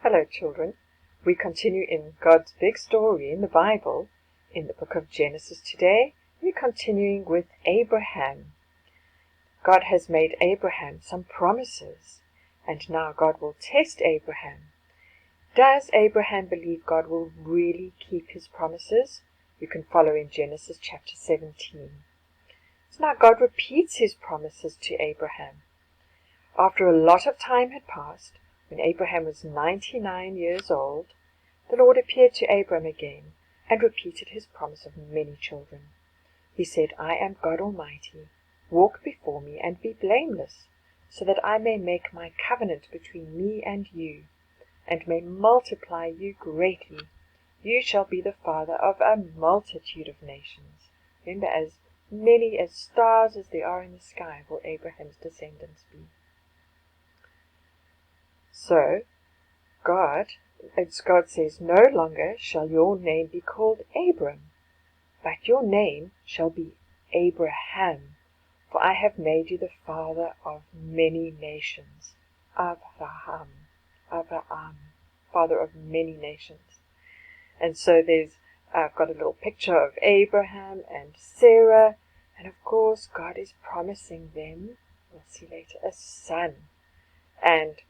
Hello children, we continue in God's big story in the Bible, in the book of Genesis today. We're continuing with Abraham. God has made Abraham some promises, and now God will test Abraham. Does Abraham believe God will really keep his promises? You can follow in Genesis chapter 17. So now God repeats his promises to Abraham. After a lot of time had passed, when Abraham was 99 years old, the Lord appeared to Abraham again and repeated his promise of many children. He said, I am God Almighty. Walk before me and be blameless, so that I may make my covenant between me and you, and may multiply you greatly. You shall be the father of a multitude of nations. Remember, as many as stars as there are in the sky will Abraham's descendants be. So, God says, no longer shall your name be called Abram, but your name shall be Abraham, for I have made you the father of many nations. Abraham, father of many nations. And so I've got a little picture of Abraham and Sarah, and of course God is promising them, we'll see later, a son. And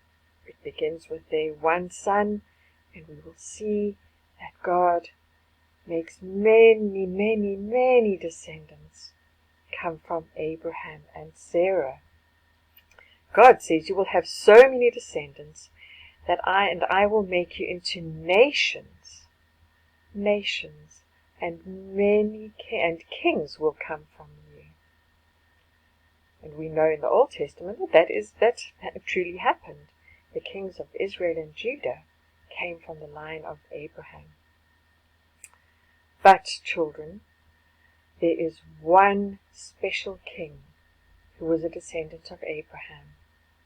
it begins with their one son, and we will see that God makes many, many, many descendants come from Abraham and Sarah. God says, you will have so many descendants that I will make you into nations, and kings will come from you. And we know in the Old Testament that truly happened. The kings of Israel and Judah came from the line of Abraham. But, children, there is one special king who was a descendant of Abraham.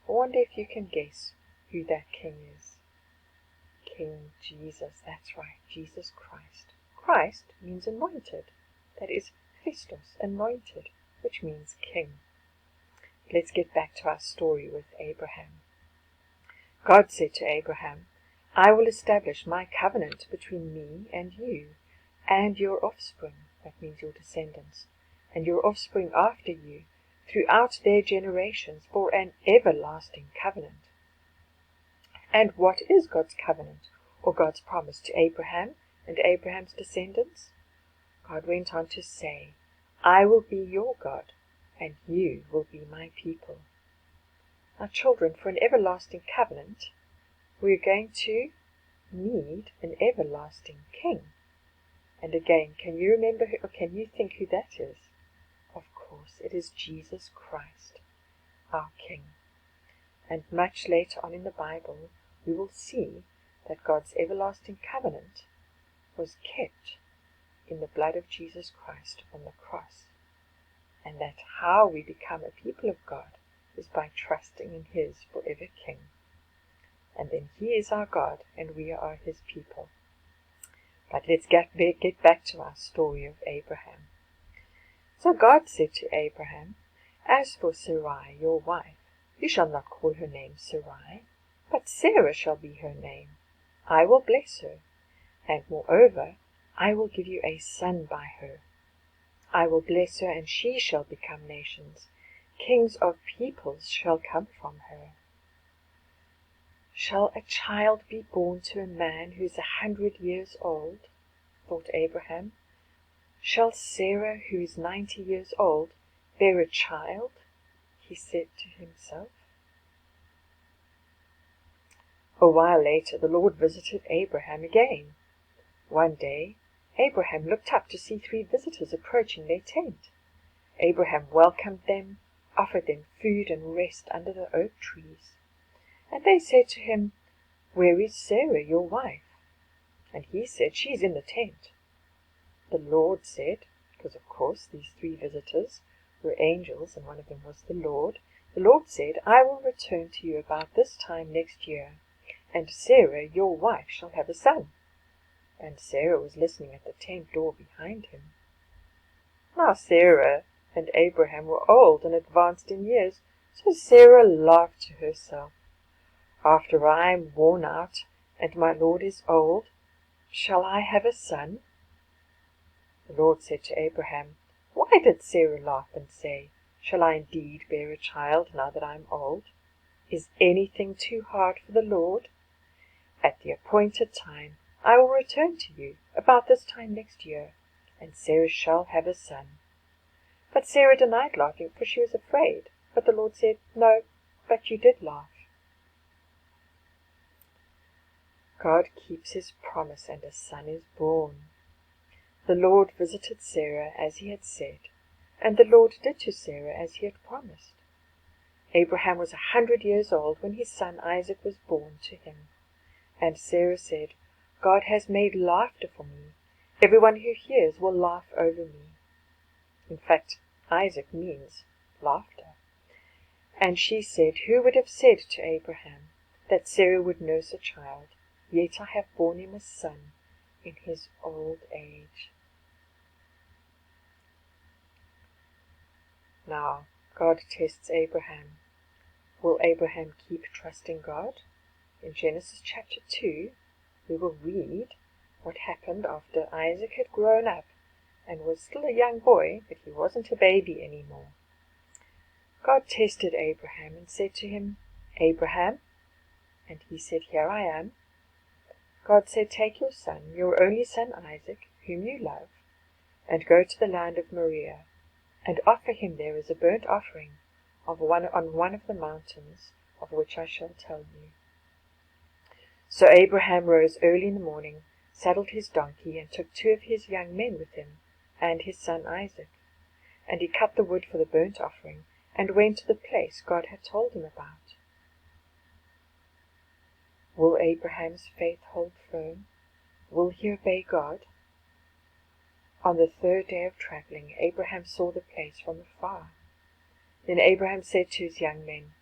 I wonder if you can guess who that king is. King Jesus, that's right, Jesus Christ. Christ means anointed. That is Christos, anointed, which means king. Let's get back to our story with Abraham. God said to Abraham, I will establish my covenant between me and you, and your offspring, that means your descendants, and your offspring after you, throughout their generations, for an everlasting covenant. And what is God's covenant, or God's promise to Abraham and Abraham's descendants? God went on to say, I will be your God, and you will be my people. Now, children, for an everlasting covenant, we're going to need an everlasting king. And again, can you remember or can you think who that is? Of course, it is Jesus Christ, our King. And much later on in the Bible, we will see that God's everlasting covenant was kept in the blood of Jesus Christ on the cross. And that how we become a people of God is by trusting in His forever King. And then He is our God, and we are His people. But let's get back to our story of Abraham. So God said to Abraham, As for Sarai, your wife, you shall not call her name Sarai, but Sarah shall be her name. I will bless her, and moreover, I will give you a son by her. I will bless her, and she shall become nations. Kings of peoples shall come from her. Shall a child be born to a man who is 100 years old? Thought Abraham. Shall Sarah, who is 90 years old, bear a child? He said to himself. A while later, the Lord visited Abraham again. One day, Abraham looked up to see 3 visitors approaching their tent. Abraham welcomed them, offered them food and rest under the oak trees. And they said to him, Where is Sarah, your wife? And he said, She is in the tent. The Lord said, because of course these 3 visitors were angels and one of them was the Lord said, I will return to you about this time next year, and Sarah, your wife, shall have a son. And Sarah was listening at the tent door behind him. Now Sarah and Abraham were old and advanced in years, so Sarah laughed to herself. After I am worn out and my Lord is old. Shall I have a son?" The Lord said to Abraham, "Why did Sarah laugh and say, 'Shall I indeed bear a child now that I am old?' Is anything too hard for the Lord? At the appointed time I will return to you, about this time next year, and Sarah shall have a son." But Sarah denied laughing, for she was afraid. But the Lord said, "No, but you did laugh." God keeps his promise, and a son is born. The Lord visited Sarah as he had said, and the Lord did to Sarah as he had promised. Abraham was 100 years old when his son Isaac was born to him. And Sarah said, "God has made laughter for me. Everyone who hears will laugh over me." In fact, Isaac means laughter. And she said, "Who would have said to Abraham that Sarah would nurse a child? Yet I have borne him a son in his old age." Now, God tests Abraham. Will Abraham keep trusting God? In Genesis chapter 2, we will read what happened after Isaac had grown up and was still a young boy, but he wasn't a baby anymore. God tested Abraham and said to him, "Abraham?" And he said, "Here I am." God said, "Take your son, your only son Isaac, whom you love, and go to the land of Moriah, and offer him there as a burnt offering on one of the mountains of which I shall tell you." So Abraham rose early in the morning, saddled his donkey, and took 2 of his young men with him, and his son Isaac. And he cut the wood for the burnt offering, and went to the place God had told him about. Will Abraham's faith hold firm? Will he obey God? On the 3rd day of travelling, Abraham saw the place from afar. Then Abraham said to his young men,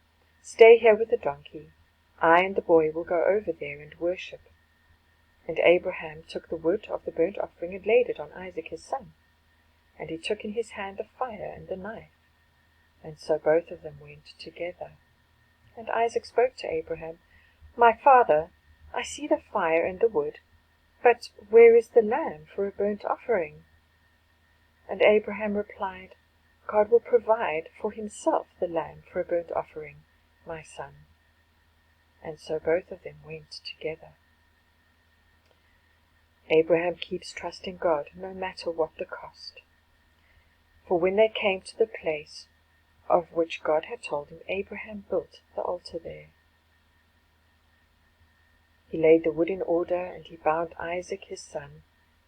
"Stay here with the donkey. I and the boy will go over there and worship." And Abraham took the wood of the burnt offering and laid it on Isaac his son. And he took in his hand the fire and the knife. And so both of them went together. And Isaac spoke to Abraham, "My father, I see the fire and the wood, but where is the lamb for a burnt offering?" And Abraham replied, "God will provide for himself the lamb for a burnt offering, my son." And so both of them went together. Abraham keeps trusting God no matter what the cost. For when they came to the place of which God had told him, Abraham built the altar there. He laid the wood in order, and he bound Isaac his son,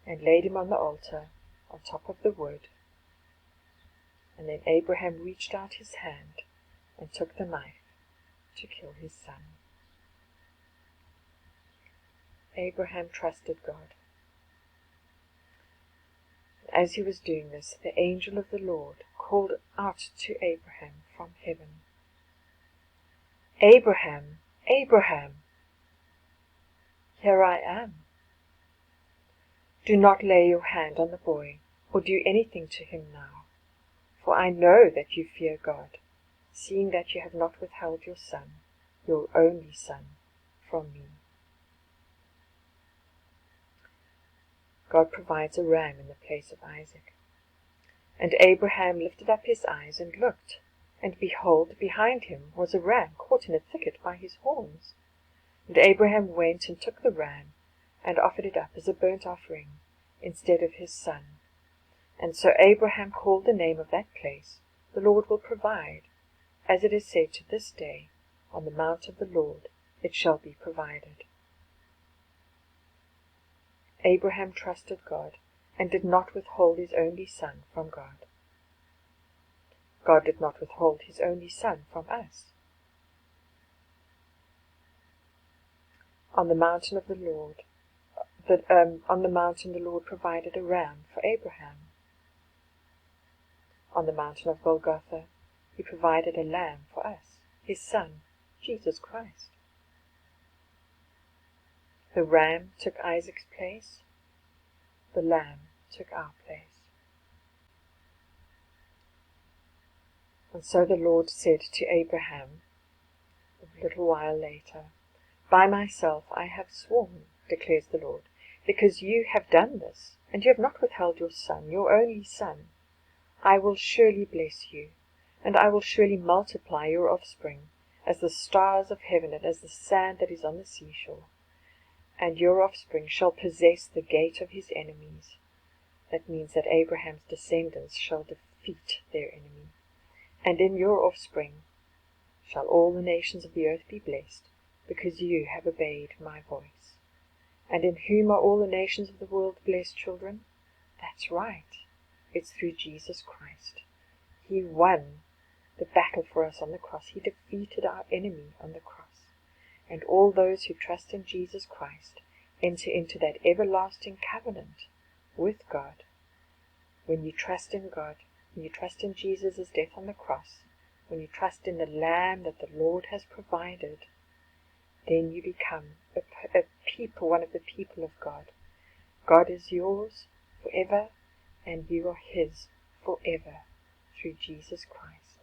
and laid him on the altar, on top of the wood. And then Abraham reached out his hand, and took the knife to kill his son. Abraham trusted God. As he was doing this, the angel of the Lord called out to Abraham from heaven, "Abraham, Abraham!" "Here I am." "Do not lay your hand on the boy, or do anything to him now, for I know that you fear God, seeing that you have not withheld your son, your only son, from me." God provides a ram in the place of Isaac. And Abraham lifted up his eyes and looked, and behold, behind him was a ram caught in a thicket by his horns. And Abraham went and took the ram, and offered it up as a burnt offering instead of his son. And so Abraham called the name of that place, "The Lord will provide," as it is said to this day, "On the mount of the Lord it shall be provided." Abraham trusted God, and did not withhold his only son from God. God did not withhold his only son from us. On the mountain of the Lord, on the mountain the Lord provided a ram for Abraham. On the mountain of Golgotha, he provided a lamb for us, his son, Jesus Christ. The ram took Isaac's place. The lamb took our place. And so the Lord said to Abraham a little while later, By myself I have sworn, declares the Lord, because you have done this, and you have not withheld your son, your only son. I will surely bless you, and I will surely multiply your offspring, as the stars of heaven and as the sand that is on the seashore. And your offspring shall possess the gate of his enemies. That means that Abraham's descendants shall defeat their enemy. And in your offspring shall all the nations of the earth be blessed, because you have obeyed my voice. And in whom are all the nations of the world blessed, children? That's right. It's through Jesus Christ. He won the battle for us on the cross. He defeated our enemy on the cross. And all those who trust in Jesus Christ enter into that everlasting covenant with God. When you trust in God, when you trust in Jesus' death on the cross, when you trust in the Lamb that the Lord has provided, then you become a people, one of the people of God. God is yours forever, and you are His forever through Jesus Christ.